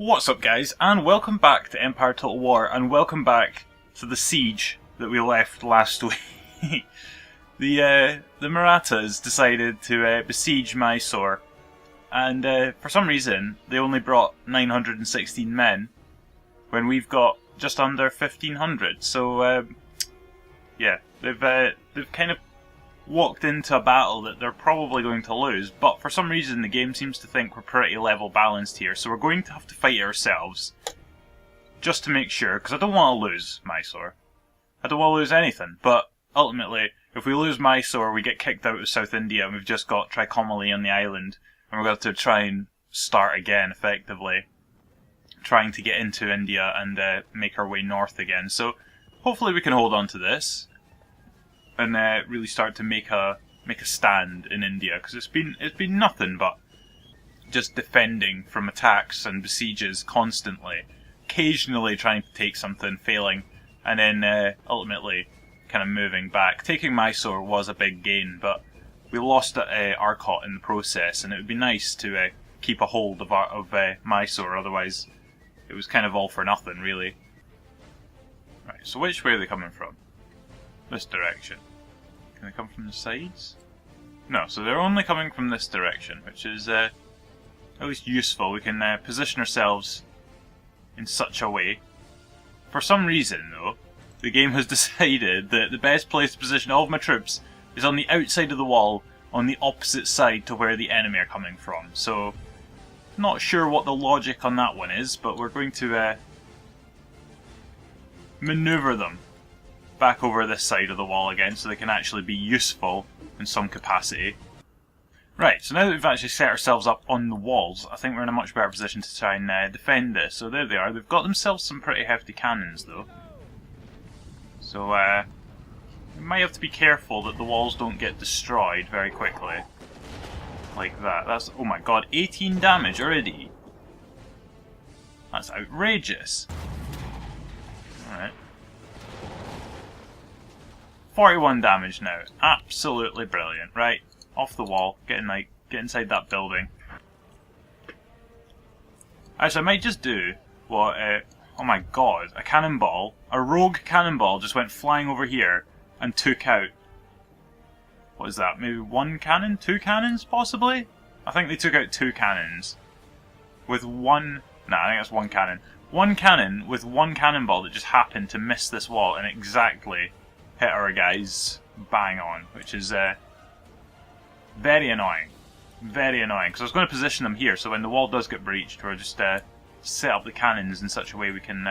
What's up guys, and welcome back to Empire Total War, and welcome back to the siege that we left last week. The Marathas decided to besiege Mysore, and for some reason they only brought 916 men, when we've got just under 1500, so yeah, they've kind of walked into a battle that they're probably going to lose, but for some reason the game seems to think we're pretty level balanced here, so we're going to have to fight ourselves just to make sure, because I don't want to lose Mysore. I don't want to lose anything, but ultimately, if we lose Mysore, we get kicked out of South India and we've just got Trycomalee on the island, and we're going to try and start again, effectively, trying to get into India and make our way north again. So hopefully we can hold on to this and really start to make a stand in India, because it's been nothing but just defending from attacks and besieges constantly, occasionally trying to take something, failing, and then ultimately kind of moving back. Taking Mysore was a big gain, but we lost Arcot in the process, and it would be nice to keep a hold of Mysore, otherwise it was kind of all for nothing, really. Right, so which way are they coming from? This direction. Can they come from the sides? No, so they're only coming from this direction, which is at least useful. We can position ourselves in such a way. For some reason, though, the game has decided that the best place to position all of my troops is on the outside of the wall, on the opposite side to where the enemy are coming from. So, not sure what the logic on that one is, but we're going to maneuver them back over this side of the wall again, so they can actually be useful in some capacity. Right, so now that we've actually set ourselves up on the walls, I think we're in a much better position to try and defend this. So there they are. They've got themselves some pretty hefty cannons, though. So we might have to be careful that the walls don't get destroyed very quickly. Like that. That's, oh my god, 18 damage already? That's outrageous. Alright. 41 damage now. Absolutely brilliant. Right, off the wall. Get inside that building. Actually, I might just do what, oh my god, a cannonball, a rogue cannonball just went flying over here and took out, what is that, maybe one cannon? Two cannons, possibly? I think they took out two cannons. With one, nah, I think that's one cannon. One cannon with one cannonball that just happened to miss this wall and exactly hit our guys bang on, which is very annoying. Very annoying, because I was going to position them here, so when the wall does get breached, we'll just set up the cannons in such a way we can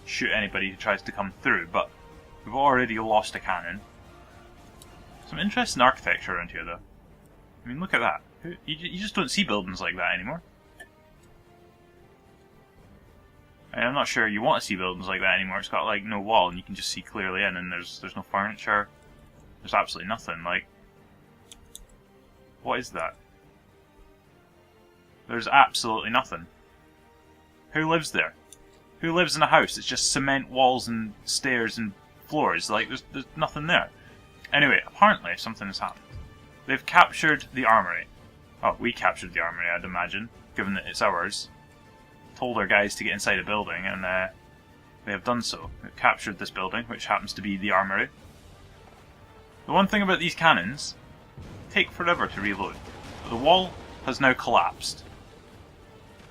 shoot anybody who tries to come through, but we've already lost a cannon. Some interesting architecture around here, though. I mean, look at that. You just don't see buildings like that anymore. I'm not sure you want to see buildings like that anymore. It's got like no wall and you can just see clearly in, and there's no furniture. There's absolutely nothing. Like, what is that? There's absolutely nothing. Who lives there? Who lives in a house? It's just cement walls and stairs and floors. Like, there's nothing there. Anyway, apparently something has happened. They've captured the armory. Oh, we captured the armory, I'd imagine, given that it's ours. Told our guys to get inside a building, and they have done so. They've captured this building, which happens to be the armory. The one thing about these cannons, take forever to reload. But the wall has now collapsed,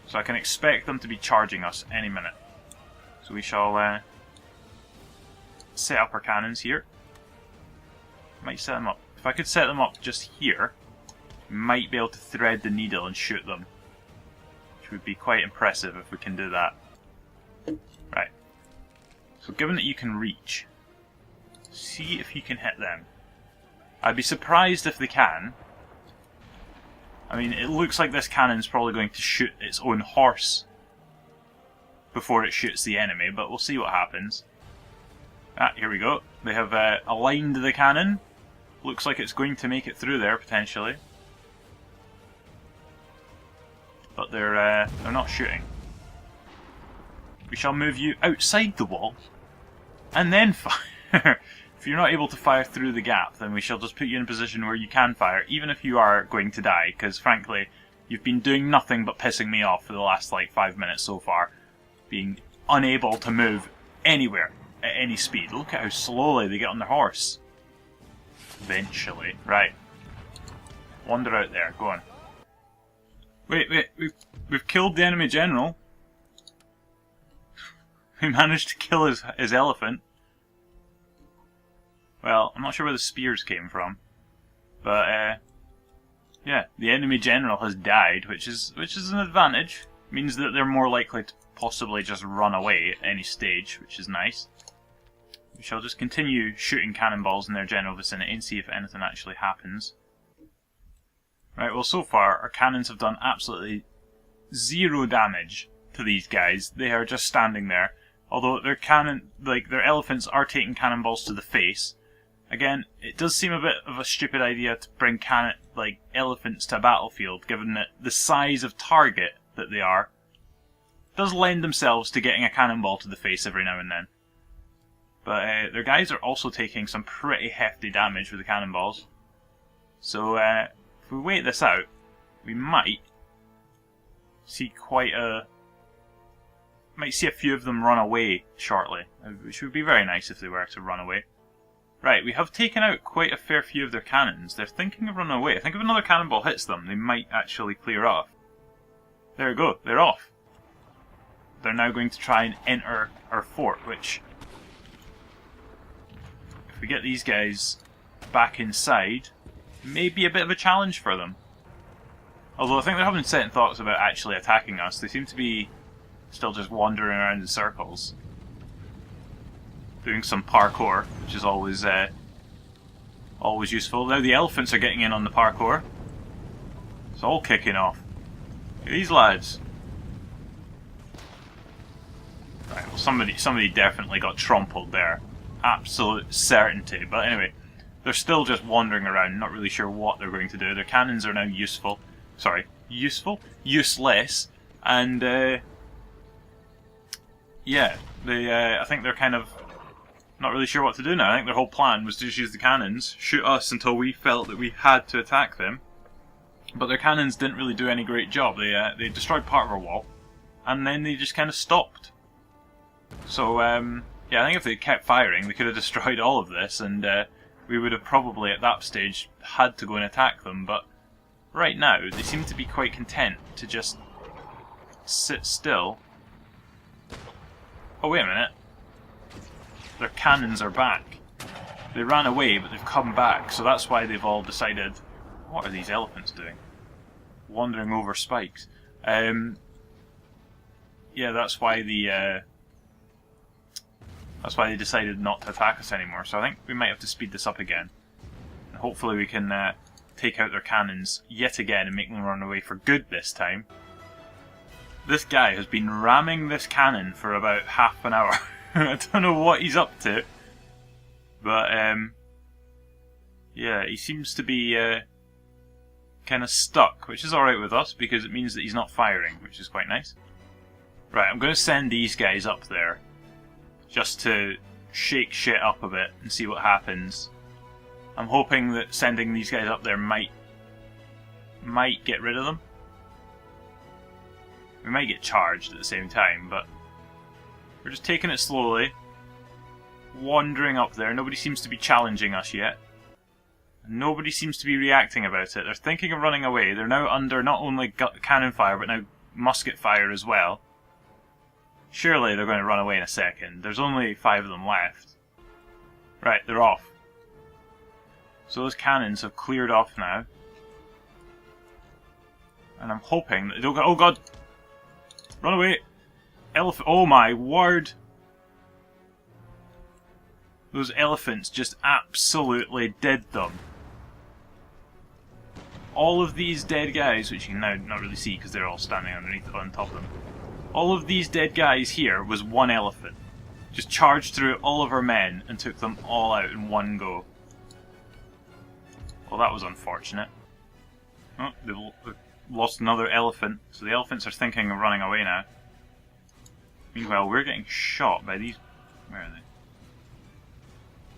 so I can expect them to be charging us any minute. So we shall set up our cannons here. Might set them up. If I could set them up just here, might be able to thread the needle and shoot them. Which would be quite impressive if we can do that. Right. So given that you can reach, see if you can hit them. I'd be surprised if they can. I mean, it looks like this cannon's probably going to shoot its own horse before it shoots the enemy, but we'll see what happens. Ah, here we go. They have aligned the cannon. Looks like it's going to make it through there, potentially. But they're not shooting. We shall move you outside the wall, and then fire. If you're not able to fire through the gap, then we shall just put you in a position where you can fire, even if you are going to die, because frankly, You've been doing nothing but pissing me off for the last, like, 5 minutes so far. Being unable to move anywhere at any speed. Look at how slowly they get on their horse. Eventually. Right. Wander out there. Go on. Wait. We've killed the enemy general. We managed to kill his elephant. Well, I'm not sure where the spears came from. But, yeah, the enemy general has died, which is an advantage. It means that they're more likely to possibly just run away at any stage, which is nice. We shall just continue shooting cannonballs in their general vicinity and see if anything actually happens. Right, well, so far, our cannons have done absolutely 0 damage to these guys. They are just standing there. Although their elephants are taking cannonballs to the face. Again, it does seem a bit of a stupid idea to bring elephants to a battlefield, given that the size of target that they are does lend themselves to getting a cannonball to the face every now and then. But their guys are also taking some pretty hefty damage with the cannonballs. So if we wait this out, we might see a few of them run away shortly, which would be very nice if they were to run away. Right, we have taken out quite a fair few of their cannons. They're thinking of running away. I think if another cannonball hits them, they might actually clear off. There we go, they're off. They're now going to try and enter our fort, which, if we get these guys back inside, may be a bit of a challenge for them. Although I think they're having second thoughts about actually attacking us. They seem to be still just wandering around in circles. Doing some parkour, which is always useful. Now the elephants are getting in on the parkour. It's all kicking off. Look at these lads. Right, well somebody definitely got trampled there. Absolute certainty. But anyway, they're still just wandering around, not really sure what they're going to do. Their cannons are now useful. Sorry, useful? Useless. And yeah, I think they're kind of not really sure what to do now. I think their whole plan was to just use the cannons, shoot us until we felt that we had to attack them. But their cannons didn't really do any great job. They destroyed part of our wall, and then they just kind of stopped. So, yeah, I think if they kept firing, they could have destroyed all of this, and we would have probably, at that stage, had to go and attack them. But right now, they seem to be quite content to just sit still. Oh, wait a minute. Their cannons are back. They ran away, but they've come back, so that's why they've all decided... What are these elephants doing? Wandering over spikes. Yeah, that's why they decided not to attack us anymore. So I think we might have to speed this up again. And hopefully we can take out their cannons yet again and make them run away for good this time. This guy has been ramming this cannon for about half an hour. I don't know what he's up to. But, yeah, he seems to be kind of stuck, which is alright with us, because it means that he's not firing, which is quite nice. Right, I'm going to send these guys up there, just to shake shit up a bit and see what happens. I'm hoping that sending these guys up there might get rid of them. We might get charged at the same time, but we're just taking it slowly, wandering up there. Nobody seems to be challenging us yet. Nobody seems to be reacting about it. They're thinking of running away. They're now under not only cannon fire, but now musket fire as well. Surely they're going to run away in a second. There's only 5 of them left. Right, they're off. So those cannons have cleared off now. And I'm hoping that they don't go... Oh god! Run away! Elephant... Oh my word! Those elephants just absolutely did them. All of these dead guys, which you can now not really see because they're all standing underneath on top of them. All of these dead guys here was one elephant. Just charged through all of our men and took them all out in one go. Well, that was unfortunate. Oh, they've lost another elephant, so the elephants are thinking of running away now. Meanwhile, we're getting shot by these... Where are they?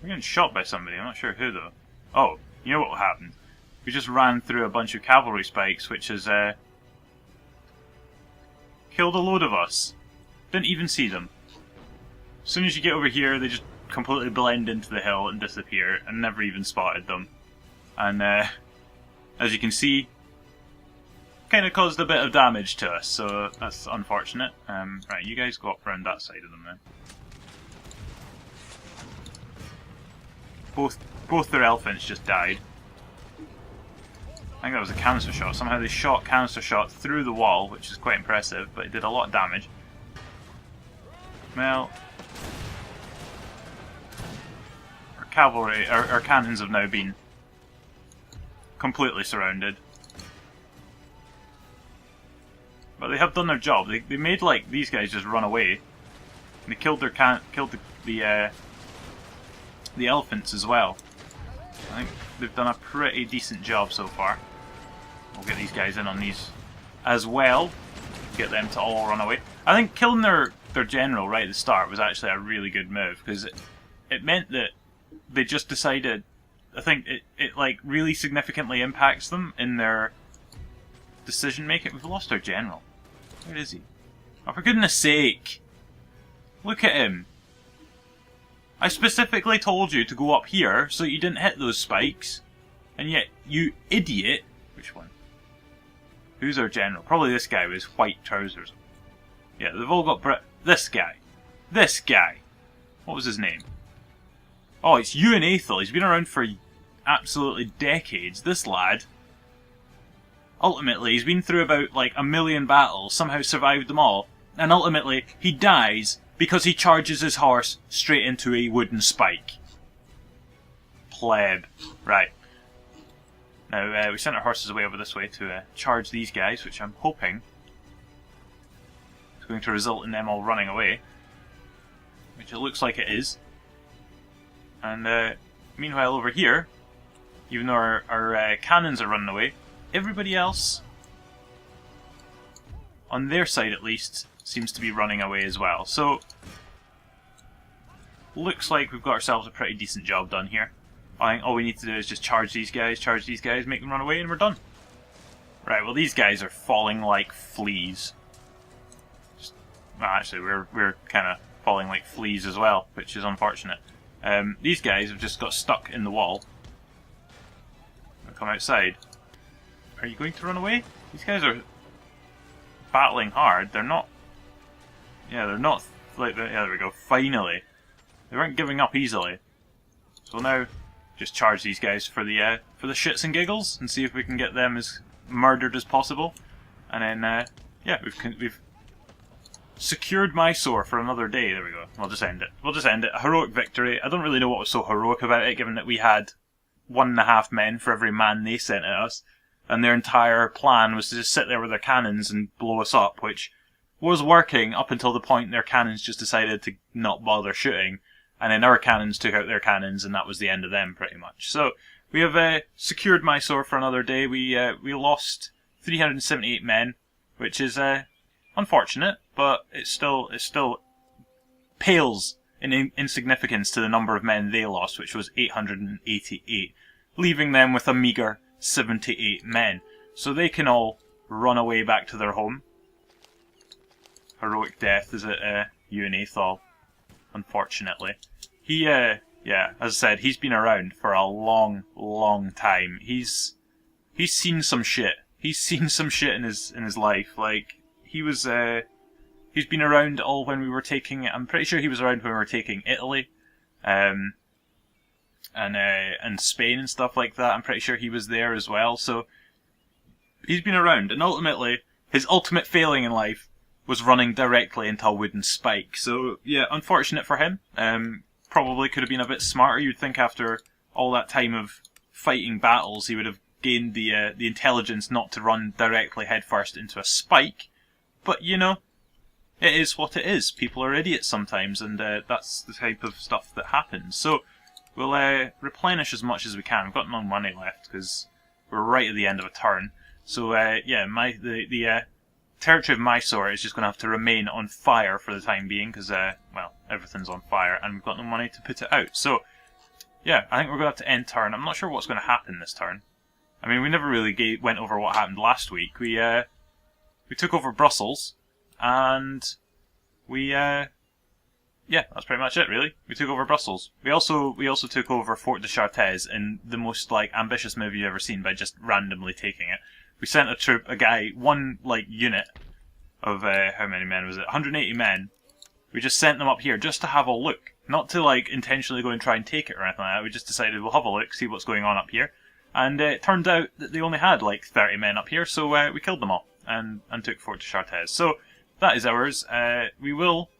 We're getting shot by somebody, I'm not sure who though. Oh, you know what happened? We just ran through a bunch of cavalry spikes, which has killed a load of us. Didn't even see them. As soon as you get over here, they just completely blend into the hill and disappear, and never even spotted them. And as you can see, kind of caused a bit of damage to us, so that's unfortunate. Right, you guys go up around that side of them then. Both their elephants just died. I think that was a canister shot. Somehow they shot canister shot through the wall, which is quite impressive, but it did a lot of damage. Well, our cavalry, our cannons have now been completely surrounded. But they have done their job. They made like these guys just run away. And they killed their the elephants as well. I think they've done a pretty decent job so far. We'll get these guys in on these as well. Get them to all run away. I think killing their general right at the start was actually a really good move, because it meant that they just decided. I think it like really significantly impacts them in their decision making. We've lost our general. Where is he? Oh, for goodness sake! Look at him. I specifically told you to go up here so you didn't hit those spikes, and yet you idiot. Which one? Who's our general? Probably this guy with his white trousers. Yeah, they've all got this guy. This guy. What was his name? Oh, it's Ewan Athel. He's been around for absolutely decades. This lad. Ultimately, he's been through about like 1,000,000 battles, somehow survived them all, and ultimately he dies because he charges his horse straight into a wooden spike. Pleb. Right. Now, we sent our horses away over this way to charge these guys, which I'm hoping is going to result in them all running away. Which it looks like it is. And meanwhile over here, even though our cannons are running away, everybody else, on their side at least, seems to be running away as well. So, looks like we've got ourselves a pretty decent job done here. I think all we need to do is just charge these guys, make them run away, and we're done. Right, well these guys are falling like fleas. Well, actually, we're kind of falling like fleas as well, which is unfortunate. These guys have just got stuck in the wall. They'll come outside. Are you going to run away? These guys are battling hard. They're not... Yeah, they're not like... Yeah, there we go. Finally. They weren't giving up easily. So we'll now just charge these guys for the shits and giggles and see if we can get them as murdered as possible. And then, yeah, we've secured Mysore for another day. There we go. We'll just end it. We'll just end it. A heroic victory. I don't really know what was so heroic about it, given that we had 1.5 men for every man they sent at us. And their entire plan was to just sit there with their cannons and blow us up, which was working up until the point their cannons just decided to not bother shooting. And then our cannons took out their cannons, and that was the end of them, pretty much. So, we have secured Mysore for another day. We lost 378 men, which is unfortunate, but it still pales in insignificance to the number of men they lost, which was 888, leaving them with a meagre 78 men. So they can all run away back to their home. Heroic death, is it, Ewan Athel? Unfortunately. He, yeah, as I said, he's been around for a long, long time. He's seen some shit. He's seen some shit in his life. Like, he's been around all when we were taking, I'm pretty sure he was around when we were taking Italy, and Spain and stuff like that. I'm pretty sure he was there as well. So, he's been around, and ultimately, his ultimate failing in life was running directly into a wooden spike. So, yeah, unfortunate for him. Probably could have been a bit smarter. You'd think after all that time of fighting battles, he would have gained the intelligence not to run directly headfirst into a spike. But, you know, it is what it is. People are idiots sometimes, and that's the type of stuff that happens. So, we'll replenish as much as we can. We've got no money left, because we're right at the end of a turn. So, yeah, the territory of Mysore is just going to have to remain on fire for the time being, because, well, everything's on fire, and we've got no money to put it out. So, yeah, I think we're going to have to end turn. I'm not sure what's going to happen this turn. I mean, we never really went over what happened last week. We took over Brussels, and we yeah, that's pretty much it, really. We took over Brussels. We also took over Fort de Chartres in the most like ambitious move you've ever seen by just randomly taking it. We sent one like unit of how many men was it? 180 men. We just sent them up here just to have a look, not to like intentionally go and try and take it or anything like that. We just decided we'll have a look, see what's going on up here, and it turned out that they only had like 30 men up here, so we killed them all and took Fort de Chartres. So that is ours. We will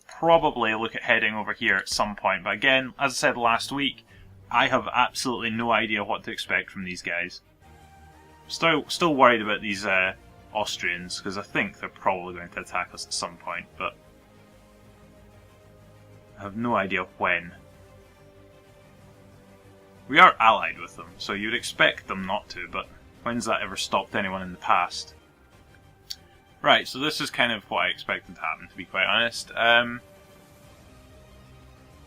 probably look at heading over here at some point, but again, as I said last week, I have absolutely no idea what to expect from these guys. Still worried about these Austrians, because I think they're probably going to attack us at some point, but I have no idea when. We are allied with them, so you'd expect them not to, but when's that ever stopped anyone in the past? Right, so this is kind of what I expected to happen, to be quite honest.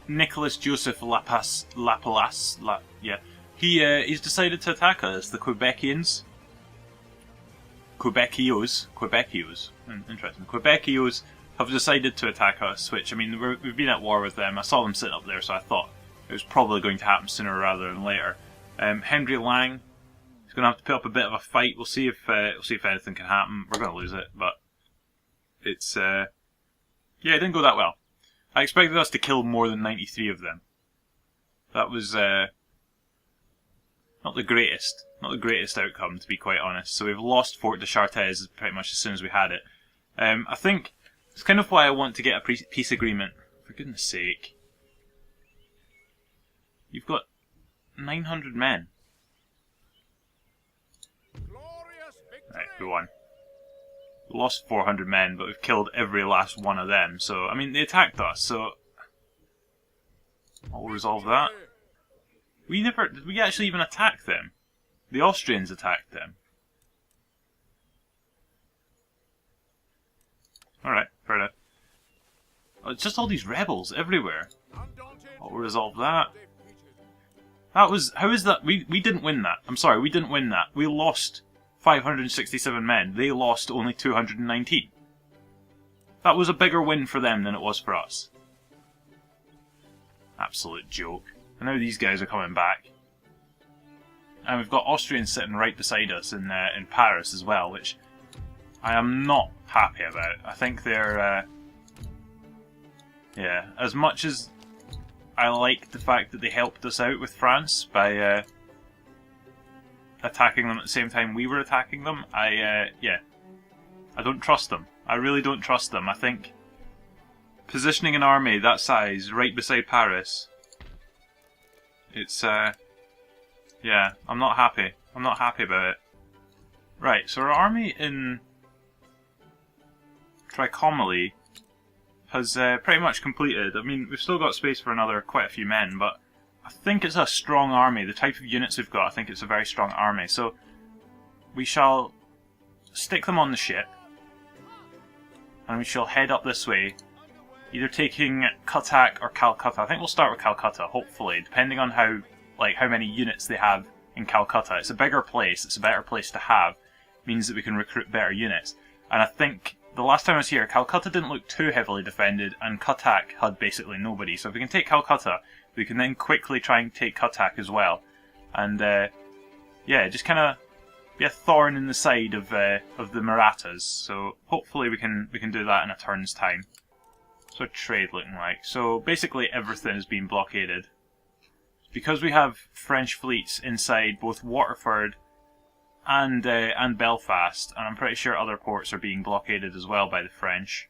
Nicholas Joseph Laplace, he's decided to attack us, the Quebecians. Quebecios, interesting. Quebecios have decided to attack us, which, I mean, we've been at war with them. I saw them sitting up there, so I thought it was probably going to happen sooner rather than later. Henry Lang, he's going to have to put up a bit of a fight. We'll see if anything can happen. We're going to lose it, but it's yeah, it didn't go that well. I expected us to kill more than 93 of them. That was not the greatest outcome, to be quite honest. So we've lost Fort de Chartres pretty much as soon as we had it. I think it's kind of why I want to get a peace agreement. For goodness sake, you've got 900 men. Right, we won. We lost 400 men, but we've killed every last one of them. So, I mean, they attacked us, so I'll resolve that. Did we actually even attack them? The Austrians attacked them. Alright, fair enough. Oh, it's just all these rebels everywhere. I'll resolve that. How is that? We didn't win that. I'm sorry, we didn't win that. We lost 567 men. They lost only 219. That was a bigger win for them than it was for us. Absolute joke. And now these guys are coming back. And we've got Austrians sitting right beside us in Paris as well, which I am not happy about. I think they're... yeah, as much as I like the fact that they helped us out with France by attacking them at the same time we were attacking them, I don't trust them. I really don't trust them. I think positioning an army that size right beside Paris, it's, yeah, I'm not happy. I'm not happy about it. Right, so our army in Trincomalee has pretty much completed. I mean, we've still got space for quite a few men, but I think it's a strong army. The type of units we've got, I think it's a very strong army. So we shall stick them on the ship, and we shall head up this way, either taking Cuttack or Calcutta. I think we'll start with Calcutta, hopefully, depending on how many units they have in Calcutta. It's a bigger place. It's a better place to have. It means that we can recruit better units. And I think the last time I was here, Calcutta didn't look too heavily defended, and Cuttack had basically nobody. So if we can take Calcutta, we can then quickly try and take Cuttack as well. And yeah, just kind of be a thorn in the side of the Marathas. So hopefully we can do that in a turn's time. What's our trade looking like? So basically everything is being blockaded. Because we have French fleets inside both Waterford and Belfast, and I'm pretty sure other ports are being blockaded as well by the French.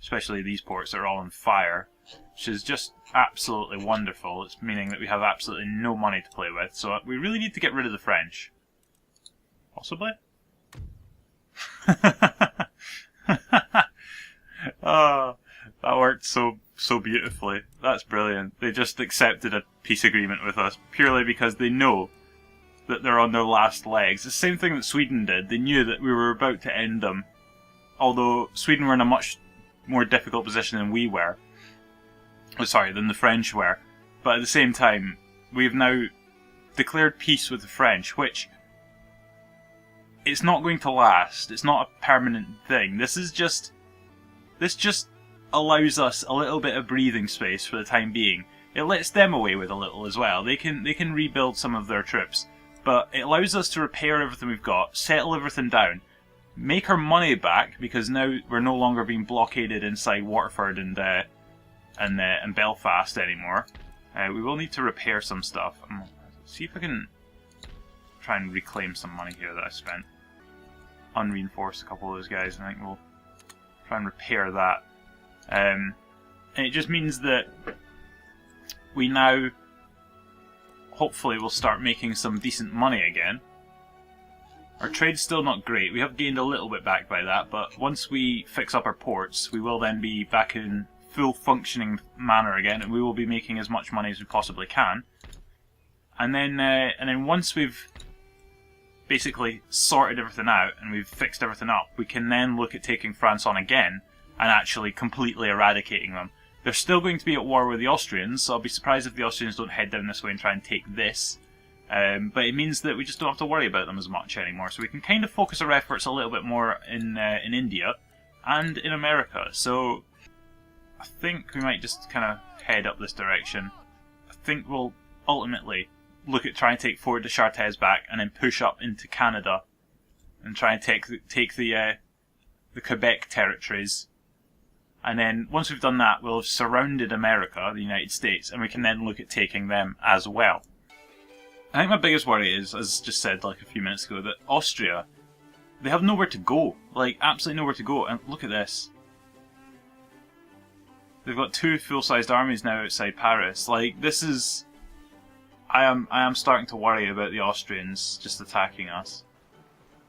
Especially these ports that are all on fire, which is just absolutely wonderful. It's meaning that we have absolutely no money to play with, so we really need to get rid of the French. Possibly? Oh, that worked so beautifully. That's brilliant. They just accepted a peace agreement with us purely because they know that they're on their last legs. The same thing that Sweden did. They knew that we were about to end them. Although Sweden were in a much more difficult position than we were. Oh, sorry, than the French were. But at the same time, we've now declared peace with the French, which it's not going to last. It's not a permanent thing. This just allows us a little bit of breathing space for the time being. It lets them away with a little as well. They can rebuild some of their troops, but it allows us to repair everything we've got, settle everything down, make our money back, because now we're no longer being blockaded inside Waterford and Belfast anymore. We will need to repair some stuff. See if I can try and reclaim some money here that I spent. Unreinforce a couple of those guys, and I think we'll try and repair that. And it just means that we now hopefully will start making some decent money again. Our trade's still not great. We have gained a little bit back by that, but once we fix up our ports, we will then be back in full functioning manner again, and we will be making as much money as we possibly can. And then once we've basically sorted everything out and we've fixed everything up, we can then look at taking France on again and actually completely eradicating them. They're still going to be at war with the Austrians, so I'll be surprised if the Austrians don't head down this way and try and take this. But it means that we just don't have to worry about them as much anymore, so we can kind of focus our efforts a little bit more in India and in America. So I think we might just kind of head up this direction. I think we'll ultimately look at trying to take Fort de Chartres back and then push up into Canada and try and take the Quebec territories. And then once we've done that, we'll have surrounded America, the United States, and we can then look at taking them as well. I think my biggest worry is, as just said like a few minutes ago, that Austria, they have nowhere to go. Like, absolutely nowhere to go. And look at this. They've got 2 full-sized armies now outside Paris. Like, this is... I am starting to worry about the Austrians just attacking us.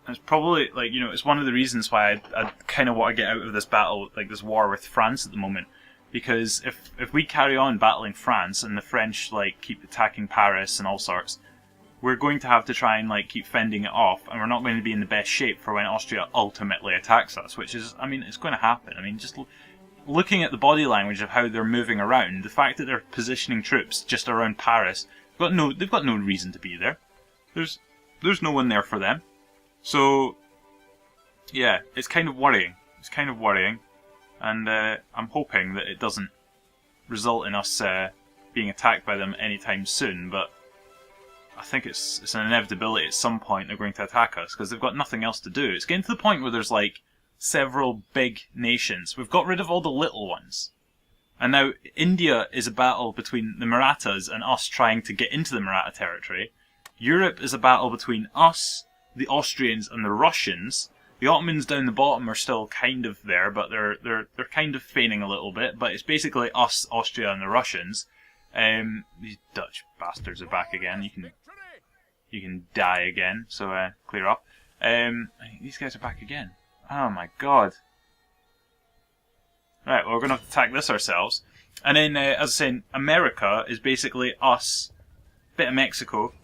And it's probably, like, you know, it's one of the reasons why I kind of want to get out of this battle, like this war with France at the moment. Because if we carry on battling France and the French, like, keep attacking Paris and all sorts, we're going to have to try and, like, keep fending it off, and we're not going to be in the best shape for when Austria ultimately attacks us, which is, I mean, it's going to happen. I mean, just looking at the body language of how they're moving around, the fact that they're positioning troops just around Paris, they've got no reason to be there. There's no one there for them. So, yeah, it's kind of worrying. It's kind of worrying, and I'm hoping that it doesn't result in us being attacked by them anytime soon, but I think it's an inevitability at some point they're going to attack us, because they've got nothing else to do. It's getting to the point where there's, like, several big nations. We've got rid of all the little ones. And now India is a battle between the Marathas and us trying to get into the Maratha territory. Europe is a battle between us, the Austrians, and the Russians. The Ottomans down the bottom are still kind of there, but they're kind of feigning a little bit. But it's basically us, Austria, and the Russians. These Dutch bastards are back again. You can die again. So clear up. These guys are back again. Oh my god. Right, well, we're going to have to attack this ourselves. And then, as I was saying, America is basically us, bit of Mexico,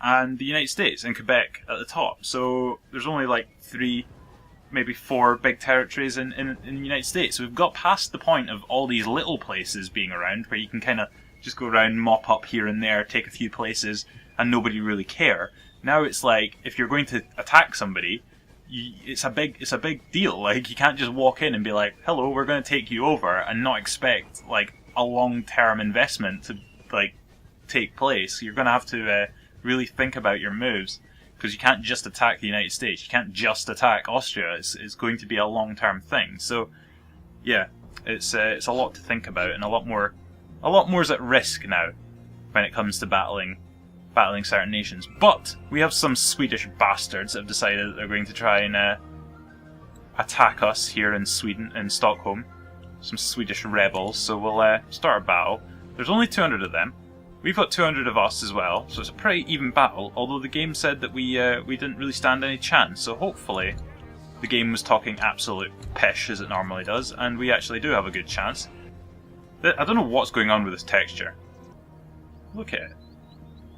and the United States and Quebec at the top. So there's only like 3, maybe 4 big territories in the United States. So we've got past the point of all these little places being around, where you can kind of just go around, mop up here and there, take a few places, and nobody really care. Now it's like, if you're going to attack somebody, it's a big deal. Like, you can't just walk in and be like, hello, we're going to take you over, and not expect like a long-term investment to like take place. You're going to have to really think about your moves, because you can't just attack the United States. You can't just attack Austria. It's going to be a long-term thing. So yeah, it's a lot to think about, and a lot more is at risk now when it comes to battling certain nations. But we have some Swedish bastards that have decided that they're going to try and attack us here in Sweden, in Stockholm. Some Swedish rebels, so we'll start a battle. There's only 200 of them. We've got 200 of us as well, so it's a pretty even battle, although the game said that we didn't really stand any chance, so hopefully the game was talking absolute pish, as it normally does, and we actually do have a good chance. I don't know what's going on with this texture. Look at it.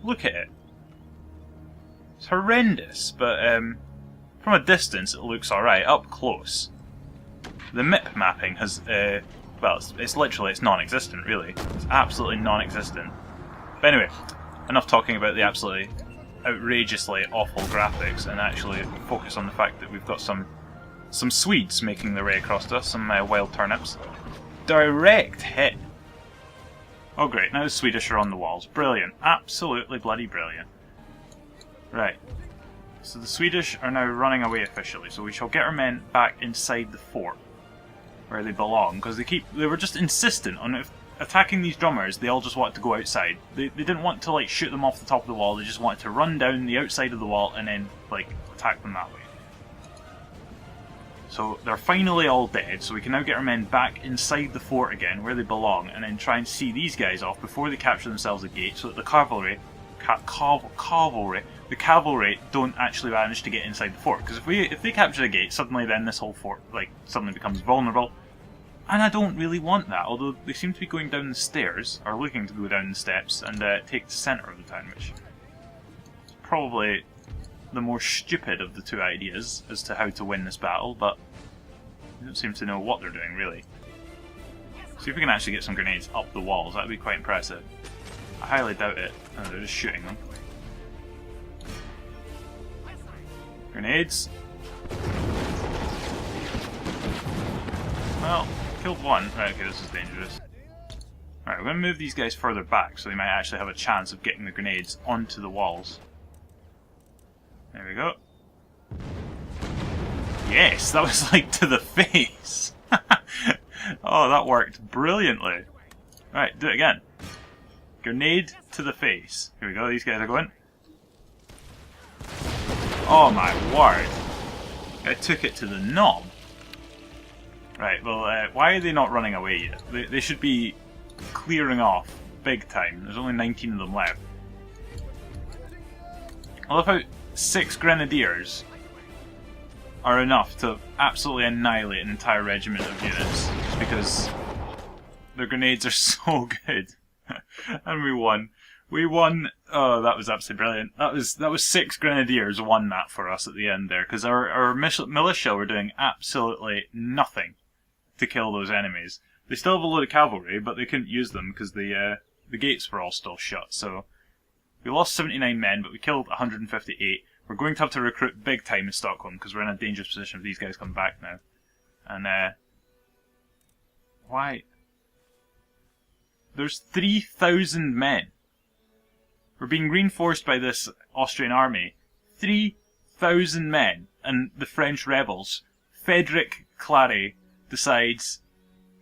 Look at it. It's horrendous, but from a distance it looks alright. Up close, the MIP mapping has, well, it's non-existent, really. It's absolutely non-existent. But anyway, enough talking about the absolutely outrageously awful graphics and actually focus on the fact that we've got some Swedes making their way across to us, some wild turnips. Direct hit! Oh great, now the Swedish are on the walls. Brilliant. Absolutely bloody brilliant. Right. So the Swedish are now running away officially, so we shall get our men back inside the fort where they belong, because they were just insistent on attacking these drummers. They all just wanted to go outside. They didn't want to like shoot them off the top of the wall, they just wanted to run down the outside of the wall and then like attack them that way. So they're finally all dead, so we can now get our men back inside the fort again, where they belong, and then try and see these guys off before they capture themselves a gate, so that the cavalry don't actually manage to get inside the fort. Because if they capture the gate, suddenly then this whole fort like suddenly becomes vulnerable, and I don't really want that. Although they seem to be going down the stairs, or looking to go down the steps, and take the centre of the town, which is probably the more stupid of the two ideas as to how to win this battle, but they don't seem to know what they're doing, really. See if we can actually get some grenades up the walls, that would be quite impressive. I highly doubt it. Oh, they're just shooting them. Grenades. Well, killed one. Right, okay, this is dangerous. Alright, we're going to move these guys further back so they might actually have a chance of getting the grenades onto the walls. There we go. Yes, that was like to the face. Oh, that worked brilliantly. Right, do it again. Grenade to the face. Here we go, these guys are going. Oh my word. I took it to the knob. Right, well, why are they not running away yet? They should be clearing off big time. There's only 19 of them left. I love how 6 grenadiers are enough to absolutely annihilate an entire regiment of units, just because their grenades are so good. And we won. We won. Oh, that was absolutely brilliant. That was 6 grenadiers won that for us at the end there, because our militia were doing absolutely nothing to kill those enemies. They still have a load of cavalry, but they couldn't use them because the gates were all still shut. So we lost 79 men, but we killed 158. We're going to have to recruit big time in Stockholm because we're in a dangerous position if these guys come back now. And why? There's 3,000 men. We're being reinforced by this Austrian army. 3,000 men, and the French rebels. Frederick Clary decides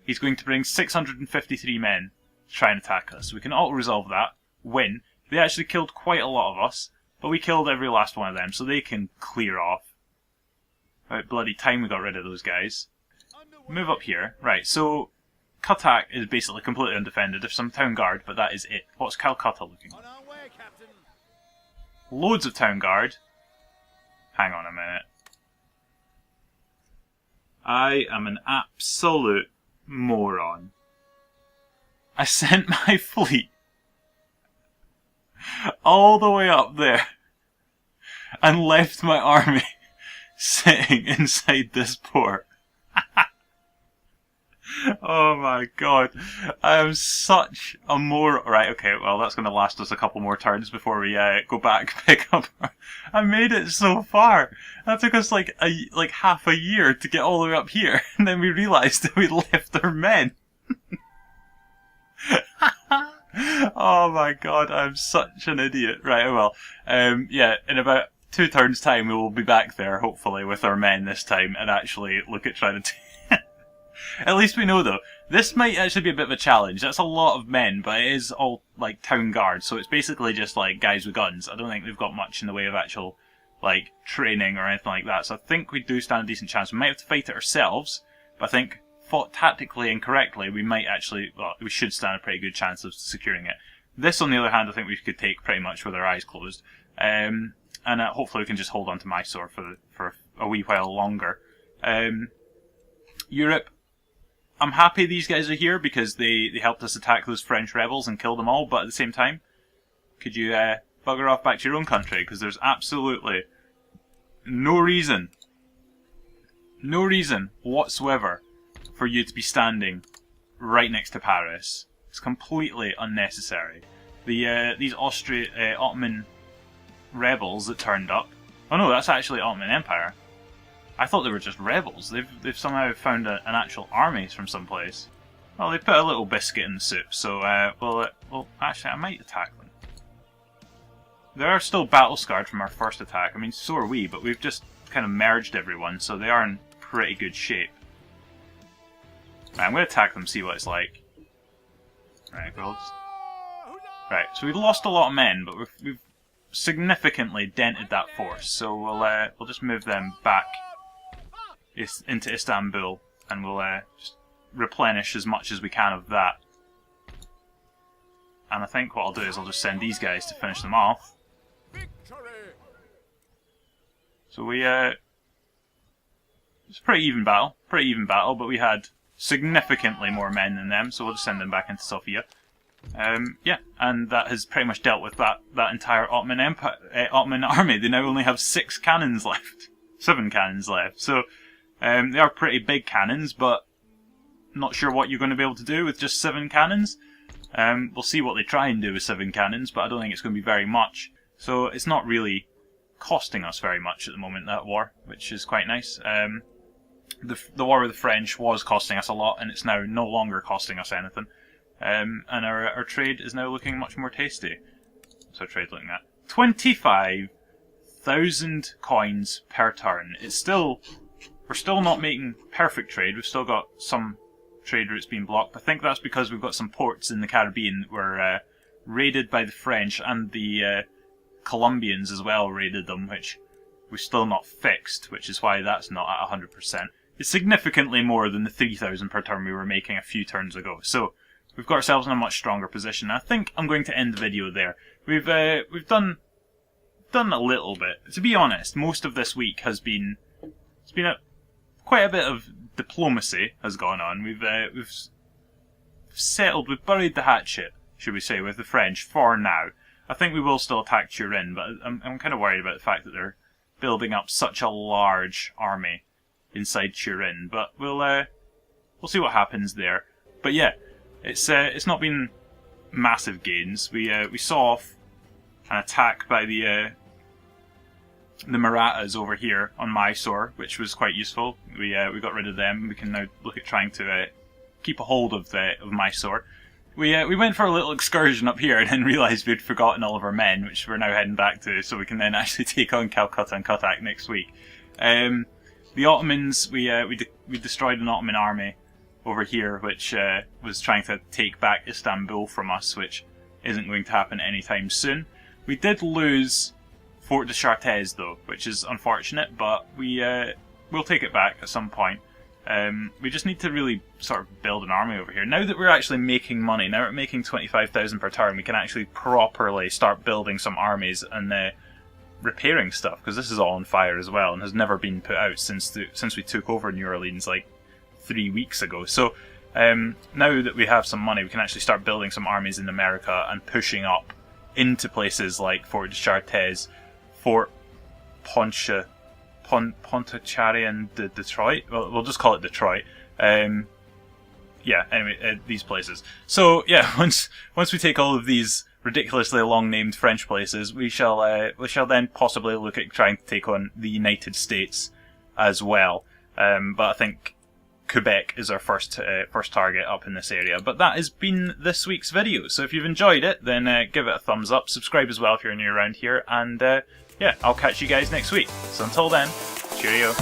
he's going to bring 653 men to try and attack us. We can auto-resolve that, win. They actually killed quite a lot of us, but we killed every last one of them, so they can clear off. About bloody time we got rid of those guys. Move up here. Right, so Cuttack is basically completely undefended. There's some town guard, but that is it. What's Calcutta looking like? Loads of town guard. Hang on a minute. I am an absolute moron. I sent my fleet all the way up there and left my army sitting inside this port. Oh my god, I am such a moron. Right, okay, well that's going to last us a couple more turns before we go back, pick up. I made it so far. That took us like half a year to get all the way up here, and then we realised that we left our men. Oh my god, I'm such an idiot. Right, well, yeah, in about 2 turns time we will be back there, hopefully, with our men this time, and actually look at trying to At least we know though, this might actually be a bit of a challenge. That's a lot of men, but it is all like town guards, so it's basically just like guys with guns. I don't think they've got much in the way of actual like training or anything like that, so I think we do stand a decent chance. We might have to fight it ourselves, but I think fought tactically and correctly, we might actually, well, we should stand a pretty good chance of securing it. This, on the other hand, I think we could take pretty much with our eyes closed, and hopefully we can just hold on to Mysore for a wee while longer. Europe, I'm happy these guys are here because they helped us attack those French rebels and kill them all, but at the same time, could you bugger off back to your own country, because there's absolutely no reason whatsoever for you to be standing right next to Paris. It's completely unnecessary. These Ottoman rebels that turned up. Oh no, that's actually Ottoman Empire. I thought they were just rebels. They've somehow found an actual army from someplace. Well, they put a little biscuit in the soup, so well, actually, I might attack them. They are still battle scarred from our first attack. I mean, so are we, but we've just kind of merged everyone, so they are in pretty good shape. Right, I'm going to attack them, see what it's like. Right, right, so we've lost a lot of men, but we've significantly dented that force, so we'll just move them back into Istanbul, and we'll just replenish as much as we can of that. And I think what I'll do is I'll just send these guys to finish them off. So we it's a pretty even battle, but we had significantly more men than them, so we'll just send them back into Sofia. Yeah, and that has pretty much dealt with that entire Ottoman army. They now only have 6 cannons left, 7 cannons left. So they are pretty big cannons, but not sure what you're going to be able to do with just 7 cannons. We'll see what they try and do with 7 cannons, but I don't think it's going to be very much. So it's not really costing us very much at the moment, that war, which is quite nice. The war with the French was costing us a lot, and it's now no longer costing us anything. And our trade is now looking much more tasty. What's our trade looking at? 25,000 coins per turn. We're still not making perfect trade. We've still got some trade routes being blocked. I think that's because we've got some ports in the Caribbean that were raided by the French, and the Colombians as well raided them, which we've still not fixed, which is why that's not at 100%. It's significantly more than the 3,000 per turn we were making a few turns ago. So we've got ourselves in a much stronger position. I think I'm going to end the video there. We've done a little bit. To be honest, most of this week has been quite a bit of diplomacy has gone on. We've buried the hatchet, should we say, with the French for now. I think we will still attack Turin, but I'm kind of worried about the fact that they're building up such a large army inside Turin. But we'll see what happens there. But yeah, it's not been massive gains. We saw off an attack by the Marathas over here on Mysore, which was quite useful. We got rid of them. We can now look at trying to keep a hold of Mysore. We went for a little excursion up here and then realised we'd forgotten all of our men, which we're now heading back to, so we can then actually take on Calcutta and Cuttack next week. The Ottomans, we destroyed an Ottoman army over here, which was trying to take back Istanbul from us, which isn't going to happen anytime soon. We did lose Fort de Chartres though, which is unfortunate, but we'll take it back at some point. We just need to really sort of build an army over here. Now that we're actually making money, now we're making 25,000 per turn, we can actually properly start building some armies and repairing stuff, because this is all on fire as well and has never been put out since we took over New Orleans like 3 weeks ago. So now that we have some money, we can actually start building some armies in America and pushing up into places like Fort de Chartres, Fort Pontchartrain and Detroit. Well, we'll just call it Detroit. Yeah, anyway, these places. So yeah, once we take all of these ridiculously long-named French places, we shall then possibly look at trying to take on the United States as well. But I think Quebec is our first target up in this area. But that has been this week's video. So if you've enjoyed it, then give it a thumbs up. Subscribe as well if you're new around here. And yeah, I'll catch you guys next week. So until then, cheerio.